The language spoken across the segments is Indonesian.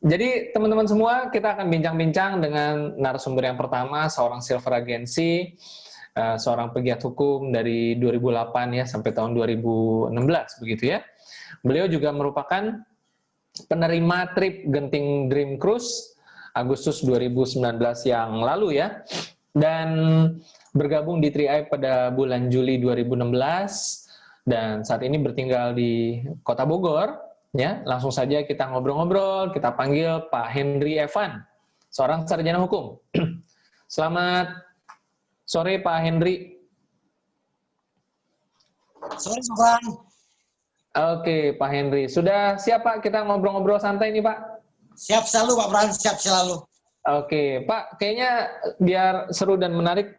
Jadi teman-teman semua, kita akan bincang-bincang dengan narasumber yang pertama, seorang silver agency, seorang pegiat hukum dari 2008 ya sampai tahun 2016 begitu ya. Beliau juga merupakan penerima trip Genting Dream Cruise Agustus 2019 yang lalu ya. Dan bergabung di 3i pada bulan Juli 2016 dan saat ini bertinggal di Kota Bogor. Ya, langsung saja kita ngobrol-ngobrol, kita panggil Pak Henry Evan, seorang sarjana hukum. Selamat sore Pak Henry. Sore, Bang. Oke, Pak Henry. Sudah siap Pak kita ngobrol-ngobrol santai nih Pak? Siap selalu Pak Bran, siap selalu. Oke, Pak, kayaknya biar seru dan menarik,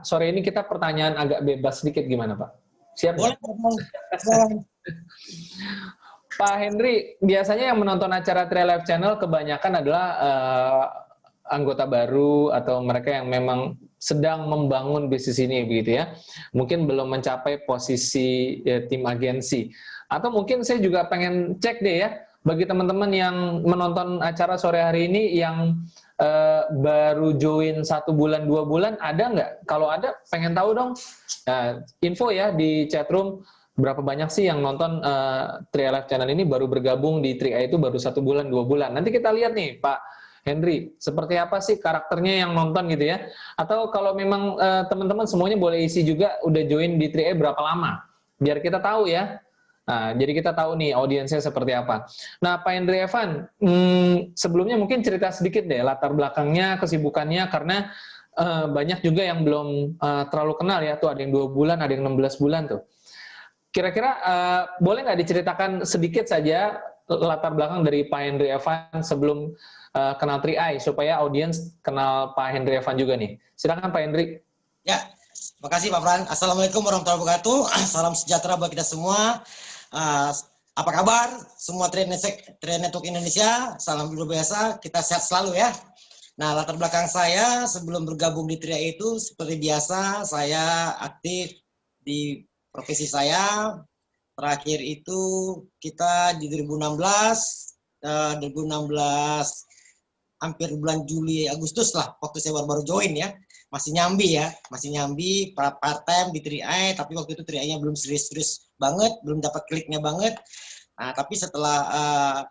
sore ini kita pertanyaan agak bebas sedikit gimana Pak? Siap? Boleh, Bang. Pak Henry, biasanya yang menonton acara 3i Live Channel kebanyakan adalah anggota baru atau mereka yang memang sedang membangun bisnis ini begitu ya. Mungkin belum mencapai posisi tim agensi. Atau mungkin saya juga pengen cek deh ya, bagi teman-teman yang menonton acara sore hari ini yang baru join 1 bulan, 2 bulan, ada nggak? Kalau ada, pengen tahu dong. Info ya di chatroom. Berapa banyak sih yang nonton 3i Live Channel ini baru bergabung di 3i itu baru 1 bulan, 2 bulan. Nanti kita lihat nih Pak Henry, seperti apa sih karakternya yang nonton gitu ya. Atau kalau memang teman-teman semuanya boleh isi juga udah join di 3i berapa lama. Biar kita tahu ya. Nah, jadi kita tahu nih audiensnya seperti apa. Nah Pak Henry Evan, sebelumnya mungkin cerita sedikit deh latar belakangnya, kesibukannya, karena banyak juga yang belum terlalu kenal ya. Tuh ada yang 2 bulan, ada yang 16 bulan tuh. Kira-kira boleh nggak diceritakan sedikit saja latar belakang dari Pak Henry Evan sebelum kenal 3i supaya audiens kenal Pak Henry Evan juga nih. Silakan Pak Henry. Ya, makasih Pak Bran. Assalamualaikum warahmatullahi wabarakatuh. Salam sejahtera buat kita semua. Apa kabar? Semua 3i Network Indonesia. Salam luar biasa. Kita sehat selalu ya. Nah, latar belakang saya sebelum bergabung di 3i itu seperti biasa saya aktif di profesi saya. Terakhir itu kita di 2016 hampir bulan Juli Agustus lah waktu saya baru join ya. Masih nyambi part time di 3i, tapi waktu itu 3i-nya belum serius-serius banget, belum dapat kliknya banget. Nah, tapi setelah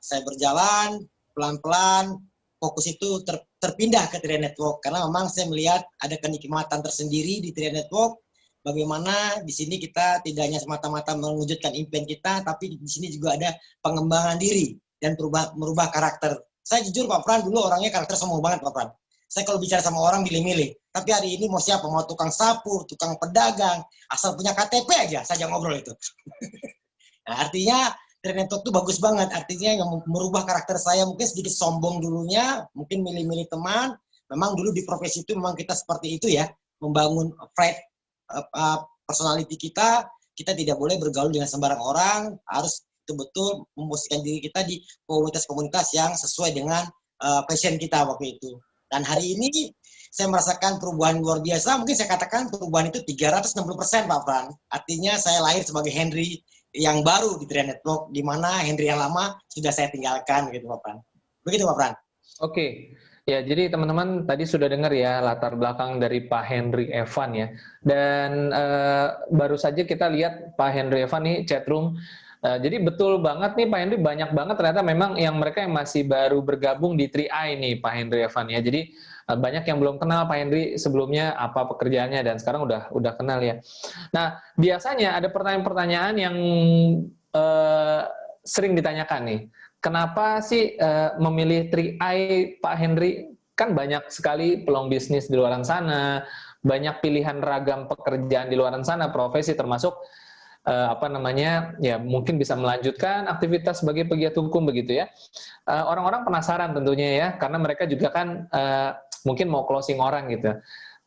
saya berjalan pelan-pelan fokus itu terpindah ke 3i Network karena memang saya melihat ada kenikmatan tersendiri di 3i Network. Bagaimana di sini kita tidak hanya semata-mata mewujudkan impian kita, tapi di sini juga ada pengembangan diri dan merubah karakter. Saya jujur Pak Pran, dulu orangnya karakter sombong banget Pak Pran. Saya kalau bicara sama orang milih-milih. Tapi hari ini mau siapa? Mau tukang sapu, tukang pedagang, asal punya KTP aja saja ngobrol itu. Nah, artinya 3i Network itu bagus banget. Artinya yang merubah karakter saya mungkin sedikit sombong dulunya, mungkin milih-milih teman. Memang dulu di profesi itu memang kita seperti itu ya, membangun pride personality kita tidak boleh bergaul dengan sembarang orang, harus betul-betul memposisikan diri kita di komunitas-komunitas yang sesuai dengan passion kita waktu itu. Dan hari ini saya merasakan perubahan luar biasa, mungkin saya katakan perubahan itu 360% Pak Fran. Artinya saya lahir sebagai Henry yang baru di 3i Network, di mana Henry yang lama sudah saya tinggalkan gitu Pak Fran. Begitu Pak Fran. Oke. Ya, jadi teman-teman tadi sudah dengar ya latar belakang dari Pak Henry Evan ya. Dan baru saja kita lihat Pak Henry Evan nih chatroom. Jadi betul banget nih Pak Henry, banyak banget ternyata memang yang mereka yang masih baru bergabung di 3i nih Pak Henry Evan ya. Jadi banyak yang belum kenal Pak Henry sebelumnya apa pekerjaannya dan sekarang udah kenal ya. Nah, biasanya ada pertanyaan-pertanyaan yang sering ditanyakan nih. Kenapa sih memilih 3i Pak Henry? Kan banyak sekali peluang bisnis di luar sana, banyak pilihan ragam pekerjaan di luar sana, profesi termasuk ya mungkin bisa melanjutkan aktivitas sebagai pegiat hukum begitu ya. Orang-orang penasaran tentunya ya, karena mereka juga kan mungkin mau closing orang gitu.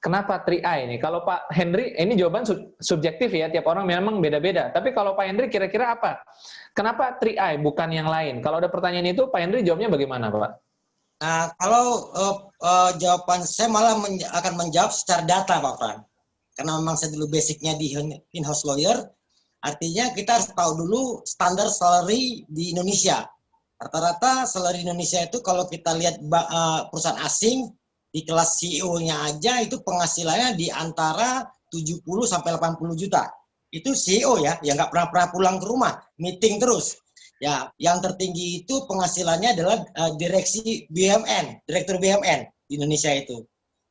Kenapa 3i ini? Kalau Pak Henry, ini jawaban subjektif ya, tiap orang memang beda-beda. Tapi kalau Pak Henry kira-kira apa? Kenapa 3i bukan yang lain? Kalau ada pertanyaan itu, Pak Henry jawabnya bagaimana, Pak? Nah, kalau jawaban saya malah akan menjawab secara data, Pak Fran. Karena memang saya dulu basicnya di in-house lawyer, artinya kita harus tahu dulu standar salary di Indonesia. Rata-rata salary Indonesia itu kalau kita lihat perusahaan asing di kelas CEO-nya aja itu penghasilannya di antara 70 sampai 80 juta. Itu CEO ya, yang nggak pernah pulang ke rumah, meeting terus. Ya, yang tertinggi itu penghasilannya adalah direksi BUMN, direktur BUMN di Indonesia itu.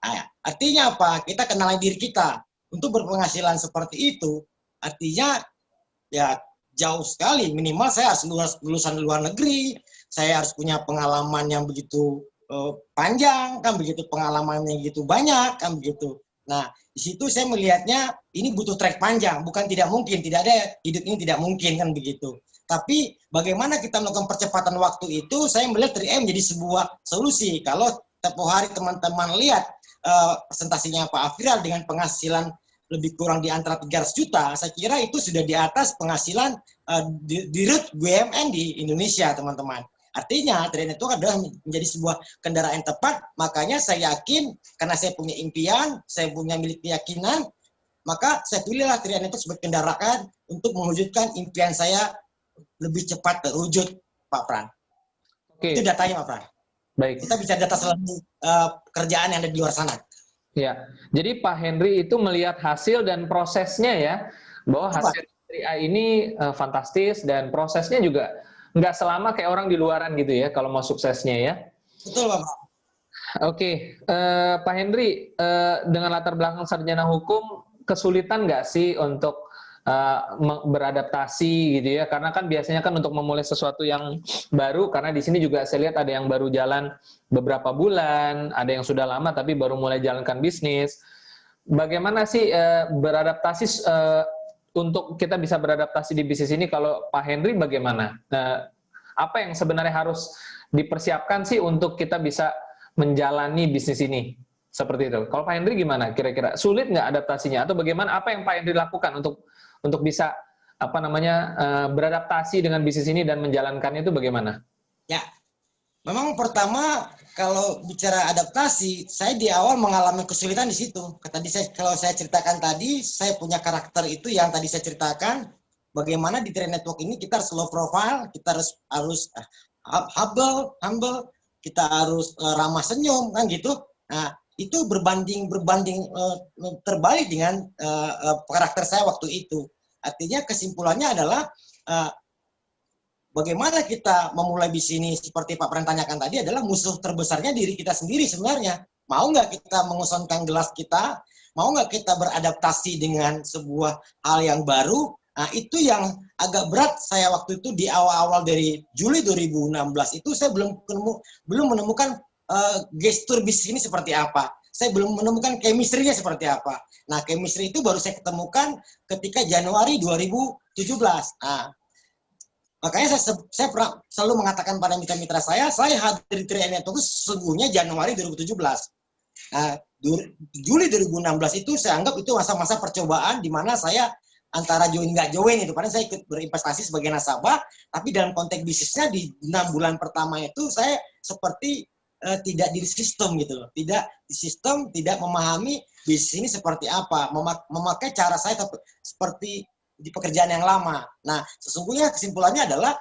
Nah, artinya apa? Kita kenali diri kita. Untuk berpenghasilan seperti itu, artinya ya jauh sekali. Minimal saya harus lulusan luar negeri, saya harus punya pengalaman yang begitu panjang, kan begitu, pengalaman yang begitu banyak, kan begitu. Nah, di situ saya melihatnya ini butuh trek panjang, bukan tidak mungkin, tidak ada hidup ini tidak mungkin, kan begitu. Tapi bagaimana kita melakukan percepatan waktu itu, saya melihat 3M menjadi sebuah solusi. Kalau tempoh hari teman-teman lihat presentasinya Pak Afiral dengan penghasilan lebih kurang di antara 300 juta, saya kira itu sudah di atas penghasilan di root BUMN di Indonesia, teman-teman. Artinya, Trade Network adalah menjadi sebuah kendaraan yang tepat, makanya saya yakin, karena saya punya impian, saya punya milik keyakinan, maka saya pilihlah Trade Network sebagai kendaraan untuk mewujudkan impian saya lebih cepat terwujud, Pak Pran. Oke. Itu datanya, Pak Pran. Baik. Kita bisa data selalu pekerjaan yang ada di luar sana. Ya, jadi Pak Henry itu melihat hasil dan prosesnya ya, bahwa hasil 3i ini fantastis dan prosesnya juga nggak selama kayak orang di luaran gitu ya, kalau mau suksesnya ya. Betul, Pak. Oke, Pak Henry, dengan latar belakang sarjana hukum, kesulitan nggak sih untuk beradaptasi gitu ya? Karena kan biasanya kan untuk memulai sesuatu yang baru, karena di sini juga saya lihat ada yang baru jalan beberapa bulan, ada yang sudah lama tapi baru mulai jalankan bisnis. Bagaimana sih beradaptasi untuk kita bisa beradaptasi di bisnis ini? Kalau Pak Henry bagaimana? Apa yang sebenarnya harus dipersiapkan sih untuk kita bisa menjalani bisnis ini? Seperti itu. Kalau Pak Henry gimana kira-kira? Sulit nggak adaptasinya? Atau bagaimana, apa yang Pak Henry lakukan untuk bisa beradaptasi dengan bisnis ini dan menjalankannya itu bagaimana? Ya, memang pertama kalau bicara adaptasi, saya di awal mengalami kesulitan di situ. Kalau saya ceritakan tadi, saya punya karakter itu yang tadi saya ceritakan. Bagaimana di Trade Network ini kita harus low profile, kita harus humble, kita harus ramah senyum, kan gitu. Nah, itu berbanding terbalik dengan karakter saya waktu itu. Artinya kesimpulannya adalah bagaimana kita memulai bisnis seperti Pak Pran tanyakan tadi adalah musuh terbesarnya diri kita sendiri sebenarnya. Mau nggak kita mengosongkan gelas kita? Mau nggak kita beradaptasi dengan sebuah hal yang baru? Nah, itu yang agak berat saya waktu itu di awal-awal dari Juli 2016 itu saya belum menemukan gestur bisnis ini seperti apa. Saya belum menemukan chemistry-nya seperti apa. Nah, chemistry itu baru saya ketemukan ketika Januari 2017. Nah, makanya saya selalu mengatakan pada mitra-mitra saya hadir di Trade Network itu sesungguhnya Januari 2017. Nah, Juli 2016 itu saya anggap itu masa-masa percobaan di mana saya antara join nggak join itu. Padahal saya ikut berinvestasi sebagai nasabah, tapi dalam konteks bisnisnya di 6 bulan pertama itu saya seperti tidak di sistem gitu loh. Tidak di sistem, tidak memahami bisnis ini seperti apa, memakai cara saya seperti di pekerjaan yang lama. Nah, sesungguhnya kesimpulannya adalah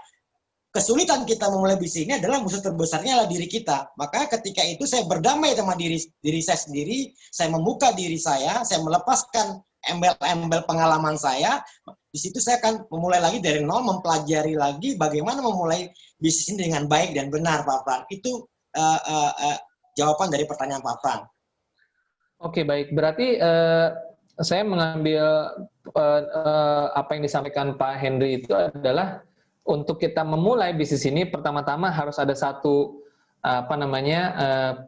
kesulitan kita memulai bisnis ini adalah musuh terbesarnya adalah diri kita. Maka ketika itu saya berdamai sama diri saya sendiri, saya membuka diri saya melepaskan embel-embel pengalaman saya. Di situ saya akan memulai lagi dari nol, mempelajari lagi bagaimana memulai bisnis ini dengan baik dan benar, Pak Pran. Itu jawaban dari pertanyaan Pak Pran. Oke, baik. Berarti saya mengambil apa yang disampaikan Pak Henry itu adalah untuk kita memulai bisnis ini pertama-tama harus ada satu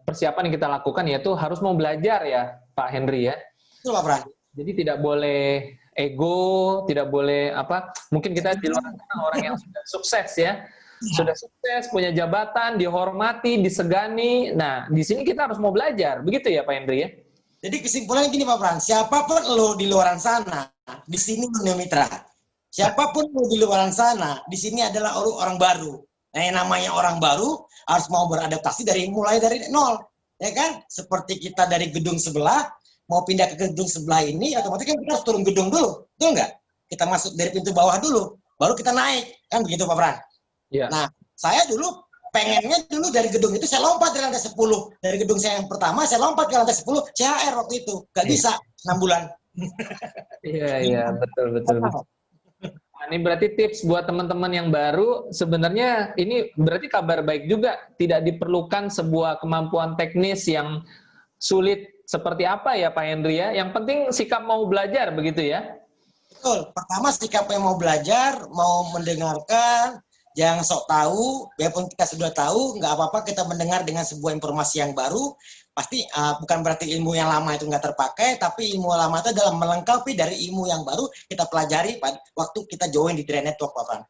persiapan yang kita lakukan, yaitu harus mau belajar ya Pak Henry ya. Betul, Pak Pran. Jadi tidak boleh ego, tidak boleh mungkin kita di luar sana orang yang sudah sukses ya. Sudah sukses, punya jabatan, dihormati, disegani. Nah, di sini kita harus mau belajar. Begitu ya Pak Henry ya? Jadi kesimpulannya gini Pak Pran, siapapun lo di luar sana, di sini punya mitra. Siapapun lo di luar sana, di sini adalah orang baru. Nah, yang namanya orang baru harus mau beradaptasi mulai dari nol. Ya kan? Seperti kita dari gedung sebelah, mau pindah ke gedung sebelah ini, otomatis kan kita harus turun gedung dulu. Betul nggak? Kita masuk dari pintu bawah dulu, baru kita naik. Kan begitu Pak Pran? Ya. Nah, Saya dulu pengennya dulu dari gedung itu saya lompat dari lantai 10. Dari gedung saya yang pertama, saya lompat ke lantai 10 CHR waktu itu. Gak bisa, 6 bulan. Iya, iya, betul, betul, betul. Nah, ini berarti tips buat teman-teman yang baru, sebenarnya ini berarti kabar baik juga. Tidak diperlukan sebuah kemampuan teknis yang sulit seperti apa ya Pak Hendri ya. Yang penting sikap mau belajar begitu ya. Betul. Pertama sikap yang mau belajar, mau mendengarkan, jangan sok tahu. Biarpun kita sudah tahu, nggak apa-apa kita mendengar dengan sebuah informasi yang baru. Pasti bukan berarti ilmu yang lama itu nggak terpakai, tapi ilmu lama itu adalah melengkapi dari ilmu yang baru kita pelajari pada waktu kita join di Train Network, Pak Fran.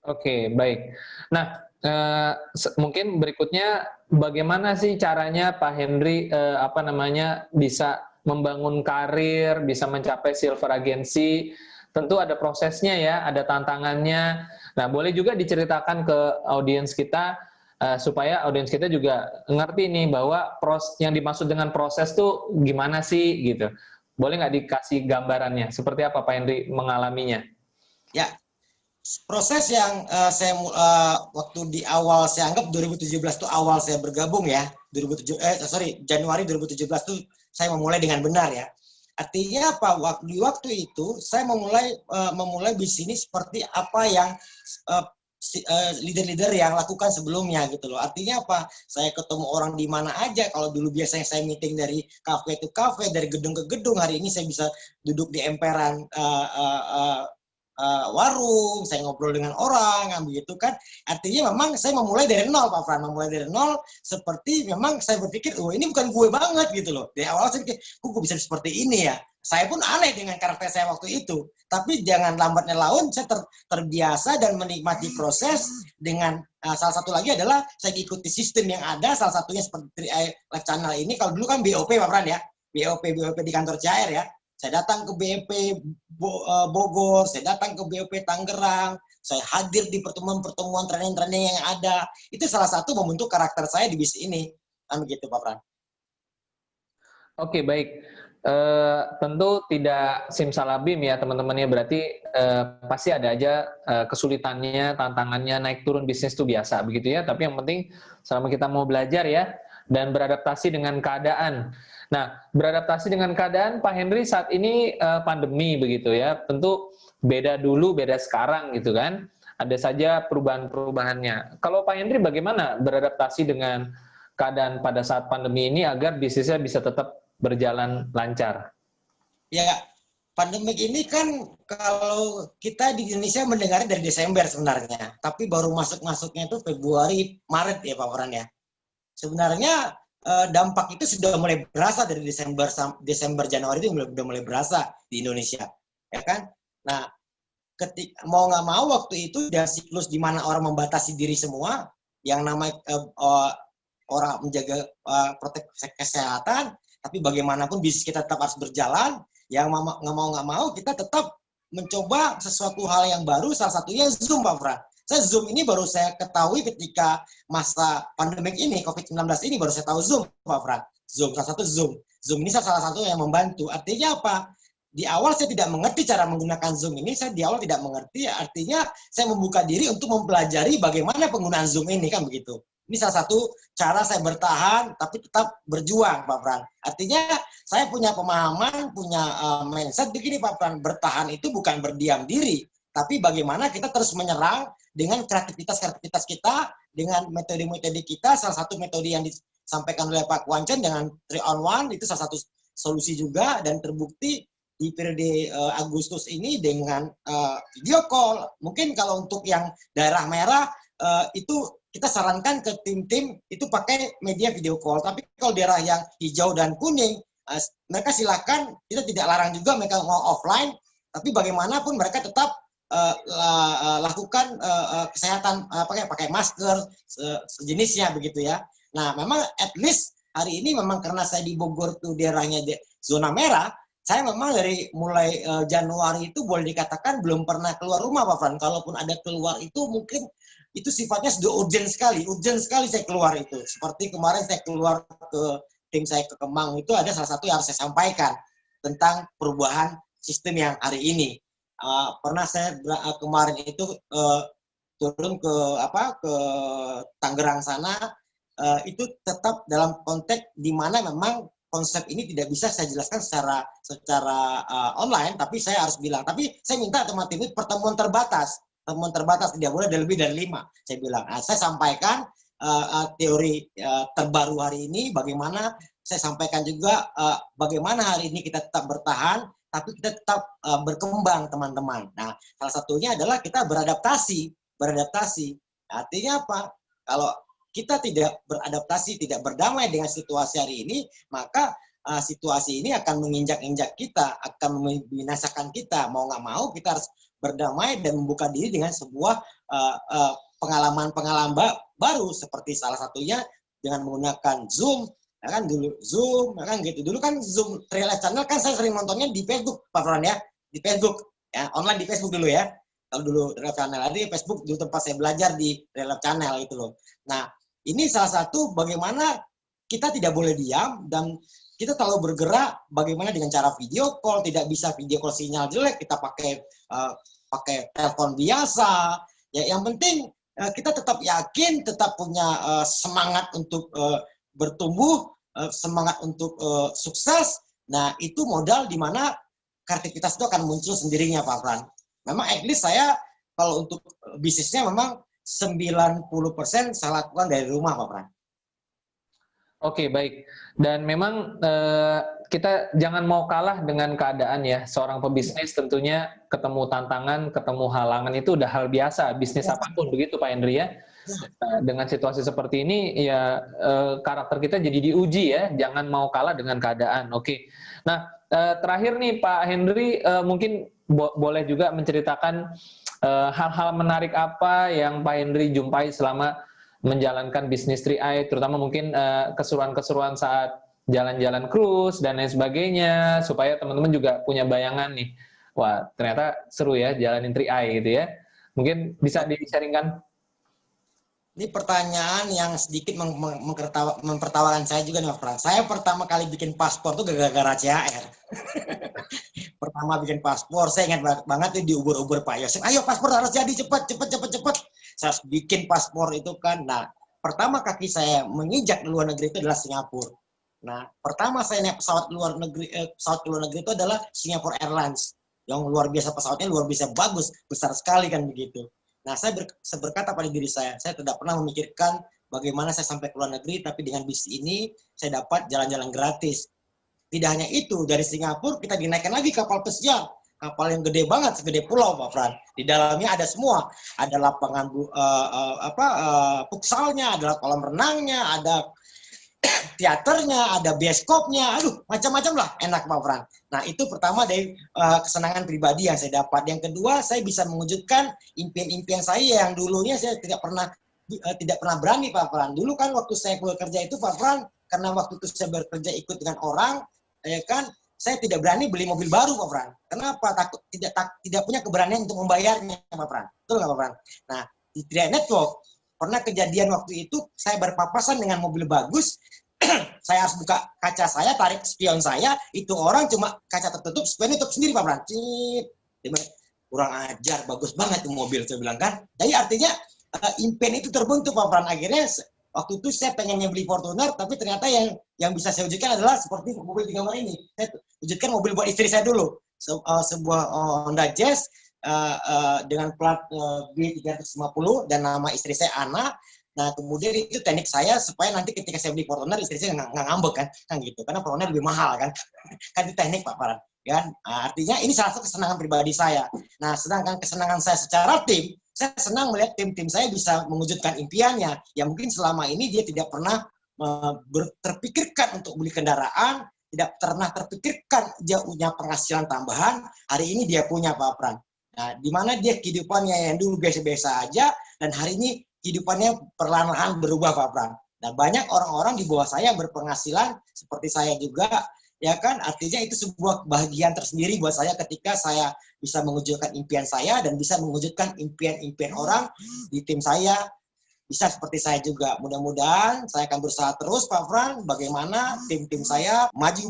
Oke, baik. Nah, mungkin berikutnya bagaimana sih caranya Pak Hendri bisa membangun karir, bisa mencapai silver agency? Tentu ada prosesnya ya, ada tantangannya. Nah, boleh juga diceritakan ke audiens kita supaya audiens kita juga ngerti nih bahwa yang dimaksud dengan proses tuh gimana sih gitu. Boleh nggak dikasih gambarannya? Seperti apa Pak Hendri mengalaminya? Ya, proses yang waktu di awal saya anggap 2017 itu awal saya bergabung ya. Januari 2017 itu saya memulai dengan benar ya. Artinya apa? Waktu itu saya memulai bisnis seperti apa yang leader-leader yang lakukan sebelumnya gitu loh. Artinya apa? Saya ketemu orang di mana aja. Kalau dulu biasanya saya meeting dari kafe ke kafe, dari gedung ke gedung. Hari ini saya bisa duduk di emperan warung, saya ngobrol dengan orang, begitu kan. Artinya memang saya memulai dari nol, Pak Fran, memulai dari nol. Seperti memang saya berpikir, oh ini bukan gue banget gitu loh. Dari awal saya pikir, kok gue bisa seperti ini ya. Saya pun aneh dengan karakter saya waktu itu. Tapi jangan lambatnya laun, saya terbiasa dan menikmati proses dengan salah satu lagi adalah saya ikuti sistem yang ada. Salah satunya seperti Live Channel ini. Kalau dulu kan BOP, Pak Fran ya, BOP di kantor CR ya. Saya datang ke BOP Bogor, saya datang ke BOP Tangerang, saya hadir di pertemuan-pertemuan training-training yang ada. Itu salah satu membentuk karakter saya di bisnis ini. Kan begitu, Pak Fran. Oke, baik. Tentu tidak simsalabim ya teman-temannya, berarti pasti ada aja kesulitannya, tantangannya, naik turun bisnis itu biasa begitu ya, tapi yang penting selama kita mau belajar ya dan beradaptasi dengan keadaan. Nah, beradaptasi dengan keadaan Pak Hendri saat ini pandemi begitu ya, tentu beda dulu, beda sekarang gitu kan, ada saja perubahan-perubahannya. Kalau Pak Hendri bagaimana beradaptasi dengan keadaan pada saat pandemi ini agar bisnisnya bisa tetap berjalan lancar? Ya, pandemik ini kan kalau kita di Indonesia mendengarnya dari Desember sebenarnya, tapi baru masuknya itu Februari, Maret ya Pak Fran ya. Sebenarnya dampak itu sudah mulai berasa dari Desember Januari itu sudah mulai berasa di Indonesia, ya kan? Nah, mau nggak mau waktu itu ada siklus di mana orang membatasi diri semua, yang namanya orang menjaga proteksi kesehatan, tapi bagaimanapun bisnis kita tetap harus berjalan. Yang nggak mau kita tetap mencoba sesuatu hal yang baru, salah satunya Zoom, Pak Fran. Zoom ini baru saya ketahui ketika masa pandemik ini, COVID-19 ini, baru saya tahu Zoom, Pak Fran. Zoom, salah satu Zoom. Zoom ini salah satu yang membantu. Artinya apa? Di awal saya tidak mengerti cara menggunakan Zoom ini, saya di awal tidak mengerti, artinya saya membuka diri untuk mempelajari bagaimana penggunaan Zoom ini, kan begitu. Ini salah satu cara saya bertahan, tapi tetap berjuang, Pak Fran. Artinya saya punya pemahaman, punya mindset begini, Pak Fran. Bertahan itu bukan berdiam diri, tapi bagaimana kita terus menyerang dengan kreativitas kita, dengan metode-metode kita. Salah satu metode yang disampaikan oleh Pak Kwanchen dengan 3-on-1, itu salah satu solusi juga, dan terbukti di periode Agustus ini dengan video call. Mungkin kalau untuk yang daerah merah, itu kita sarankan ke tim-tim itu pakai media video call. Tapi kalau daerah yang hijau dan kuning, mereka silakan, kita tidak larang juga mereka mau offline, tapi bagaimanapun mereka tetap lakukan kesehatan, pakai masker sejenisnya begitu ya. Nah, memang at least hari ini memang karena saya di Bogor tuh daerahnya zona merah, saya memang dari mulai Januari itu boleh dikatakan belum pernah keluar rumah, Pak Fran. Kalaupun ada keluar itu mungkin itu sifatnya sudah urgent sekali saya keluar itu. Seperti kemarin saya keluar ke tim saya ke Kemang, itu ada salah satu yang harus saya sampaikan tentang perubahan sistem yang hari ini. Pernah saya kemarin itu turun ke Tangerang sana, itu tetap dalam konteks di mana memang konsep ini tidak bisa saya jelaskan secara online, tapi saya harus bilang, tapi saya minta teman-teman ini pertemuan terbatas tidak boleh lebih dari 5. Saya bilang, saya sampaikan teori terbaru hari ini, bagaimana saya sampaikan juga bagaimana hari ini kita tetap bertahan, tapi kita tetap berkembang, teman-teman. Nah, salah satunya adalah kita beradaptasi. Artinya apa? Kalau kita tidak beradaptasi, tidak berdamai dengan situasi hari ini, maka situasi ini akan menginjak-injak kita, akan membinasakan kita. Mau nggak mau, kita harus berdamai dan membuka diri dengan sebuah pengalaman-pengalaman baru, seperti salah satunya dengan menggunakan Zoom. Ya kan dulu Zoom, ya kan gitu. Dulu kan Zoom Real Life Channel kan saya sering nontonnya di Facebook, Pak Fran ya, di Facebook, ya online di Facebook dulu ya. Kalau dulu Real Life Channel, di Facebook dulu tempat saya belajar di Real Life Channel itu loh. Nah, ini salah satu bagaimana kita tidak boleh diam dan kita terlalu bergerak. Bagaimana dengan cara video call, tidak bisa video call sinyal jelek, kita pakai telepon biasa. Ya, yang penting kita tetap yakin, tetap punya semangat untuk bertumbuh, semangat untuk sukses. Nah, itu modal di mana kreativitas itu akan muncul sendirinya, Pak Fran. Memang at least saya kalau untuk bisnisnya memang 90% saya lakukan dari rumah, Pak Fran. Oke, baik. Dan memang kita jangan mau kalah dengan keadaan ya. Seorang pebisnis tentunya ketemu tantangan, ketemu halangan itu udah hal biasa. Bisnis apapun begitu, Pak Henry ya. Dengan situasi seperti ini ya karakter kita jadi diuji ya. Jangan mau kalah dengan keadaan. Oke. Nah, terakhir nih Pak Henry, mungkin boleh juga menceritakan hal-hal menarik apa yang Pak Henry jumpai selama menjalankan bisnis 3i, terutama mungkin keseruan-keseruan saat jalan-jalan cruise dan lain sebagainya, supaya teman-teman juga punya bayangan nih, wah ternyata seru ya jalanin 3i gitu ya. Mungkin bisa di-sharingkan? Ini pertanyaan yang sedikit mempertawakan saya juga nih, Pak. Saya pertama kali bikin paspor tuh gara-gara CHR. Pertama bikin paspor, saya ingat banget tuh diubur-ubur Pak Yosef. Ayo paspor harus jadi, cepat. Saya harus bikin paspor itu kan. Nah, pertama kaki saya menginjak di luar negeri itu adalah Singapura. Nah, pertama saya naik pesawat ke luar negeri itu adalah Singapore Airlines. Yang luar biasa, pesawatnya luar biasa bagus, besar sekali kan begitu. Nah, saya berkata pada diri saya tidak pernah memikirkan bagaimana saya sampai ke luar negeri, tapi dengan bisnis ini saya dapat jalan-jalan gratis. Tidak hanya itu, dari Singapura kita dinaikkan lagi kapal pesiar, kapal yang gede banget, segede pulau, Pak Fran. Di dalamnya ada semua, ada lapangan futsalnya, ada kolam renangnya, ada teaternya, ada bioskopnya, aduh macam-macam lah, enak Pak Fran. Nah itu pertama dari kesenangan pribadi yang saya dapat. Yang kedua, saya bisa mewujudkan impian-impian saya yang dulunya saya tidak pernah berani Pak Fran. Dulu kan waktu saya bekerja itu Pak Fran, karena waktu itu saya bekerja ikut dengan orang, ya kan, saya tidak berani beli mobil baru Pak Fran. Kenapa? Takut tidak punya keberanian untuk membayarnya Pak Fran. Betul nggak Pak Fran? Nah di 3i Network pernah kejadian waktu itu saya berpapasan dengan mobil bagus. Saya harus buka kaca saya, tarik spion saya, itu orang cuma kaca tertutup, spion tutup sendiri Pak Fran. Kurang ajar, bagus banget tuh mobil, saya bilang kan. Jadi artinya impian itu terbentuk Pak Fran. Akhirnya waktu itu saya pengennya beli Fortuner, tapi ternyata yang bisa saya wujudkan adalah seperti mobil di gambar ini. Saya wujudkan mobil buat istri saya dulu, sebuah Honda Jazz dengan plat B350 dan nama istri saya Ana. Nah kemudian itu teknik saya supaya nanti ketika saya beli Fortuner istri saya nggak ngambek kan gitu, karena Fortuner lebih mahal kan. Kan itu teknik Pak Farhan kan. Nah, artinya ini salah satu kesenangan pribadi saya. Nah sedangkan kesenangan saya secara tim, saya senang melihat tim saya bisa mewujudkan impiannya yang mungkin selama ini dia tidak pernah terpikirkan untuk beli kendaraan, tidak pernah terpikirkan dia punya penghasilan tambahan, hari ini dia punya Pak Farhan. Nah di mana dia kehidupannya yang dulu biasa-biasa aja dan hari ini kehidupannya perlahan-lahan berubah Pak Pran. Dan banyak orang-orang di bawah saya yang berpenghasilan seperti saya juga, ya kan? Artinya itu sebuah bahagian tersendiri buat saya ketika saya bisa mewujudkan impian saya dan bisa mewujudkan impian-impian orang di tim saya bisa seperti saya juga. Mudah-mudahan saya akan berusaha terus, Pak Fran, bagaimana tim-tim saya maju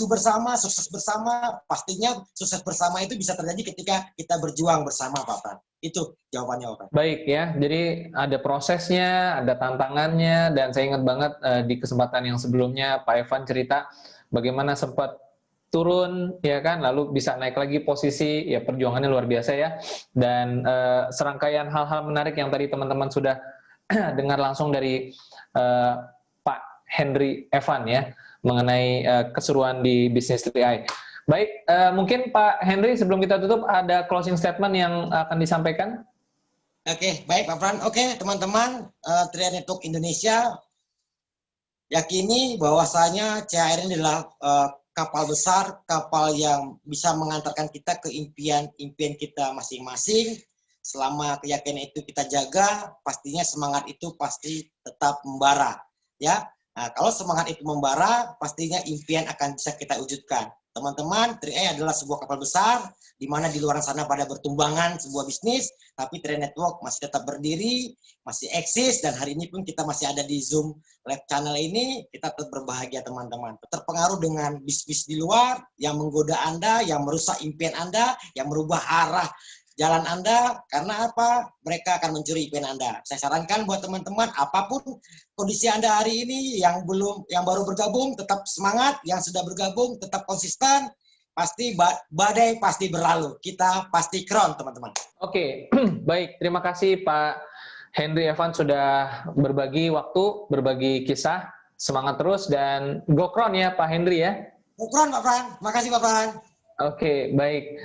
bersama, sukses bersama. Pastinya sukses bersama itu bisa terjadi ketika kita berjuang bersama, Pak Fran. Itu jawabannya, Pak Fran. Baik ya, jadi ada prosesnya, ada tantangannya, dan saya ingat banget di kesempatan yang sebelumnya Pak Evan cerita bagaimana sempat turun, ya kan, lalu bisa naik lagi posisi, ya perjuangannya luar biasa ya, dan serangkaian hal-hal menarik yang tadi teman-teman sudah dengar langsung dari Pak Henry Evan ya, mengenai keseruan di Business 3i. Baik, mungkin Pak Henry sebelum kita tutup ada closing statement yang akan disampaikan? Oke, baik Pak Fran. Oke, teman-teman, 3i Network Indonesia yakini bahwasanya CHR ini adalah kapal besar, kapal yang bisa mengantarkan kita ke impian kita masing-masing. Selama keyakinan itu kita jaga, pastinya semangat itu pasti tetap membara. Ya, nah, kalau semangat itu membara, pastinya impian akan bisa kita wujudkan. Teman-teman, 3i adalah sebuah kapal besar, di mana di luar sana pada bertumbangan sebuah bisnis, tapi 3i Network masih tetap berdiri, masih eksis, dan hari ini pun kita masih ada di Zoom Live Channel ini, kita tetap berbahagia teman-teman. Terpengaruh dengan bisnis di luar, yang menggoda Anda, yang merusak impian Anda, yang merubah arah jalan Anda, karena apa? Mereka akan mencuri impian Anda. Saya sarankan buat teman-teman, apapun kondisi Anda hari ini, yang baru bergabung, tetap semangat, yang sudah bergabung, tetap konsisten, pasti badai pasti berlalu. Kita pasti kron, teman-teman. Oke, baik. Terima kasih Pak Henry Evan sudah berbagi waktu, berbagi kisah. Semangat terus dan go kron ya Pak Henry ya. Go kron Pak Fran. Makasih Pak Fran. Oke, baik.